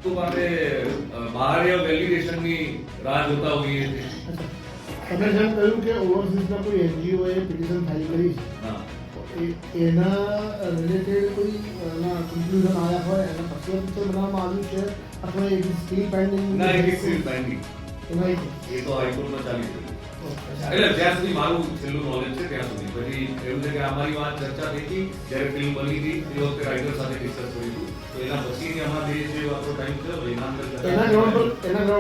તો આપણે બાહ્ય વેલિડેશનની રાહ જોતા હોઈએ છીએ. તમે જેમ કહ્યું કે ઓવરસીઝના કોઈ એનજીઓએ પિટિશન ફાઇલ કરી છે, હા, એના રિલેટેડ કોઈ કન્ક્લુઝન આવ્યા હોય એના પછી પિક્ચર બનાવવામાં આવ્યું છે અથવા એક સ્ટીલ પેન્ડિંગ ના એક સિવિલ પેન્ડિંગ એમાં એ તો હાઈકોર્ટમાં ચાલી રહ્યું. એટલે જ્યાં સુધી મારું છેલ્લું નોલેજ છે ત્યાં સુધી. પછી એવું છે કે અમારી વાત ચર્ચા થઈ હતી જ્યારે ફિલ્મ બની હતી એ વખતે રાઇટર સાથે ડિસ્કસ કર્યું હતું. તો એના પછીની અમારા જે આપણો ટાઈમ થયો એના અંદર એના ગ્રાઉન્ડ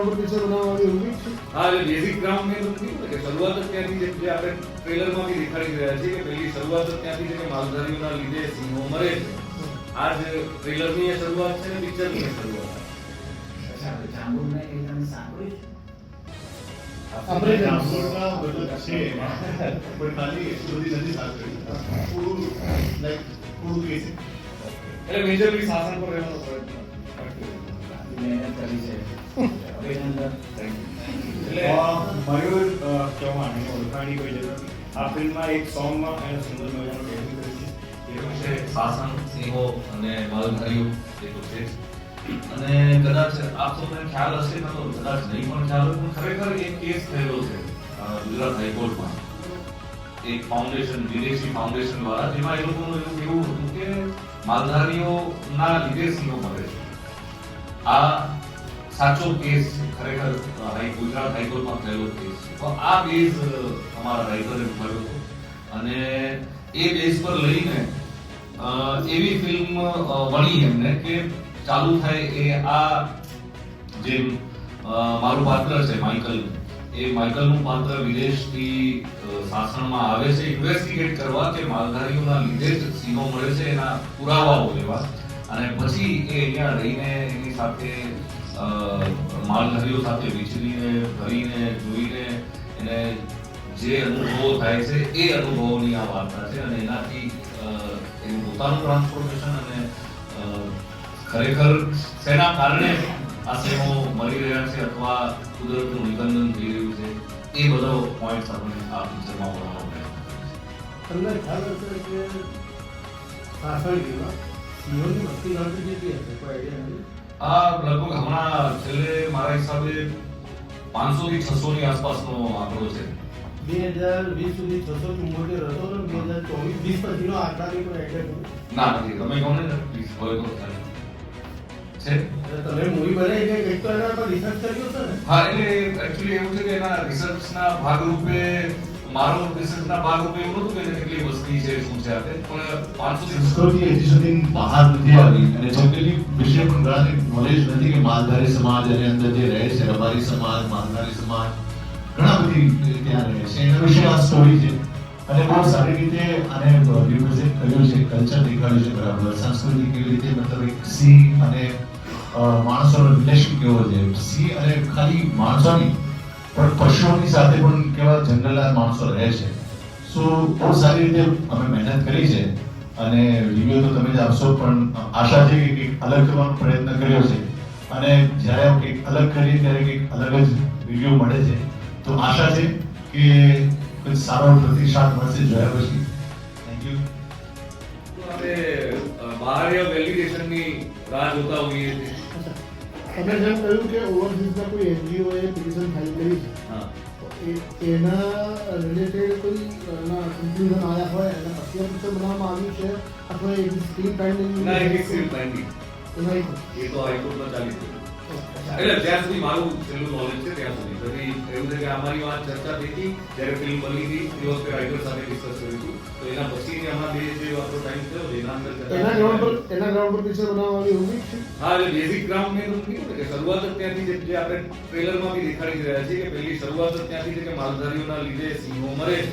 પર પિક્ચર બનાવવામાં આવ્યું એવું છે. હા, એટલે બેઝિક ગ્રાઉન્ડ મેં તમને કીધું કે શરૂઆત જ ત્યાંથી જે આપણે ટ્રેલરમાં બી દેખાડી રહ્યા છીએ કે પહેલી શરૂઆત જ ત્યાંથી છે કે માલધારીઓના લીધે સિંહો મરે છે. આ જ ટ્રેલરની એ શરૂઆત છે ને પિક્ચરની એ શરૂઆત. આપણે જામનગરના બધું છે પણ ખાલી એટલી બધી નથી સાથ કરી થોડું કે છે એટલે મેજરલી શાસન પર રહેવાનો પ્રયત્ન મહેનત કરી છે. અભિનંદન. એટલે મયુર ચૌહાણ એની ઓળખાણી કોઈ જરૂર નથી. આ ફિલ્મમાં એક સોંગમાં એને સુંદર મજાનો ડેબ્યુ કર્યું છે. એવું છે શાસન, સિંહો અને માલધારીઓ એ તો છે જ. અને કદાચ આપ સૌને ખ્યાલ હશે કાં તો કદાચ નહીં પણ ખ્યાલ હોય પણ ખરેખર એક કેસ થયેલો છે ગુજરાત હાઈકોર્ટમાં એક ફાઉન્ડેશન, વિદેશી ફાઉન્ડેશન દ્વારા, જેમાં એ લોકોનું એવું કેવું હતું કે માલધારીઓના લીધે સિંહો મરે છે. આ સાચો કેસ છે, ખરેખર ગુજરાત હાઈકોર્ટમાં થયેલો કેસ છે. તો આ બેઝ અમારા રાઇટરે ઉઠાવ્યો હતો અને એ બેઝ પર લઈને એવી ફિલ્મ બની એમને કે ચાલુ થાય એ આ જે મારું પાત્ર છે માઇકલ, એ માઇકલનું પાત્ર વિદેશથી શાસનમાં આવે છે ઇન્વેસ્ટિગેટ કરવા કે માલધારીઓના લીધે જ સિંહો મળે છે એના પુરાવાઓ લેવા. અને પછી એ અહીંયા રહીને એની સાથે માલધારીઓ સાથે વિચરીને ફરીને જોઈને એને જે અનુભવો થાય છે એ અનુભવોની આ વાર્તા છે. અને એનાથી એનું પોતાનું ટ્રાન્સફોર્મેશન અને ખરેખર શેના કારણે આ સિંહો મરી રહ્યા છે અથવા કુદરતનું નિકંદન થઈ રહ્યું છે એ બધો પોઈન્ટ્સ આપણે આ પિક્ચરમાં બનાવવાનો પ્રયત્ન તમને ખ્યાલ હશે કે સાસણગીરમાં સિંહોની વસ્તી ગણતરી કેટલી હશે? કોઈ આઈડિયા નથી? આ લગભગ હમણાં છેલ્લે મારા હિસાબે 500 થી 600 ની આસપાસનો આંકડો છે. 2020 સુધી 674 હતો ને 2024-20 પછીનો આંકડાની કોઈ આઈડિયા નથી? ના નથી, તમે કહો ને પ્લીઝ હોય તો ખ્યાલ છે. તમે મૂવી બનાવી કે કંઈક તો એના પર રિસર્ચ કર્યું છે ને? હા, એટલે એકચ્યુઅલી એવું છે કે એના રિસર્ચના ભાગરૂપે મારો રિસર્ચના ભાગરૂપે એવું નતું કે એને કેટલી વસ્તી છે શું છે આપે, પણ 500 થી સંસ્કૃતિ હજી સુધી બહાર નથી આવી અને જનરલી વિશે પણ ઘણાને નોલેજ નથી કે માલધારી સમાજ અને અંદર જે રહે છે રબારી સમાજ, માલધારી સમાજ ઘણા બધી ત્યાં રહે છે. એના વિશે આ સ્ટોરી છે અને બહુ સારી રીતે આને રિપ્રેઝેન્ટ કર્યું છે, કલ્ચર દેખાડ્યું છે બરાબર, સંસ્કૃતિ કેવી રીતે મતલબ એક સિંહ અને માણસોનો રિલેશન કેવો છે. સિંહ અને ખાલી માણસોની પણ પશુઓની સાથે પણ કેવા જંગલના માણસો રહે છે. સો બહુ સારી રીતે અમે મહેનત કરી છે અને રિવ્યુ તો તમે જ આપશો પણ આશા છે કે કંઈક અલગ કરવાનો પ્રયત્ન કર્યો છે અને જ્યારે કંઈક અલગ કરીએ ત્યારે કંઈક અલગ જ રિવ્યુ મળે છે. તો આશા છે કે કોઈ સારો પ્રતિસાદ મળશે જોયા પછી. Thank you. આપણે બાહ્ય વેલિડેશનની રાહ જોતા હોઈએ છીએ. તમે જેમ કહ્યું કે ઓવરસીઝના કોઈ એનજીઓએ પિટિશન ફાઇલ કરી છે, હા, એના રિલેટેડ કોઈ કન્ક્લુઝન આવ્યા હોય એના પછી પિક્ચર બનાવવામાં આવ્યું છે અથવા એક સ્ટીલ પેન્ડિંગ ના એક સિવિલ પેન્ડિંગ એમાં એ તો હાઈકોર્ટમાં ચાલી રહ્યું. એટલે જ્યાં સુધી મારું છેલ્લું નોલેજ છે ત્યાં સુધી. પછી એવું છે કે અમારી વાત ચર્ચા થઈ હતી જ્યારે ફિલ્મ બની હતી એ વખતે રાઇટર સાથે ડિસ્કસ કર્યું હતું. તો એના પછીની અમારા જે આપણો ટાઈમ થયો એના અંદર એના ગ્રાઉન્ડ પર પિક્ચર બનાવવામાં આવ્યું એવું છે. હા, એટલે બેઝિક ગ્રાઉન્ડ મેં તમને કીધું કે શરૂઆત જ ત્યાંથી જે આપણે ટ્રેલરમાં બી દેખાડી રહ્યા છીએ કે પહેલી શરૂઆત જ ત્યાંથી છે કે માલધારીઓના લીધે સિંહો મરે છે.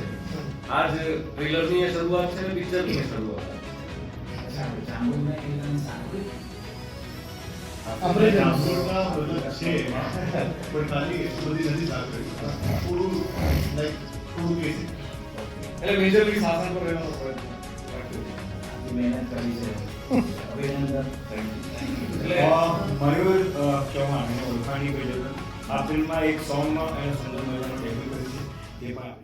આ જ ટ્રેલરની એ શરૂઆત છે ને પિક્ચરની એ શરૂઆત. આપણે જામનગરના બધું છે પણ ખાલી એટલી બધી નથી સાથ કરી થોડું કે છે એટલે મેજરલી શાસન પર રહેવાનો પ્રયત્ન મહેનત કરી છે. અભિનંદન. એટલે મયુર ચૌહાણ એની ઓળખાણી કોઈ જરૂર નથી. આ ફિલ્મમાં એક સોંગમાં એને સુંદર મજાનો ડેબ્યુ કર્યું છે. એ પણ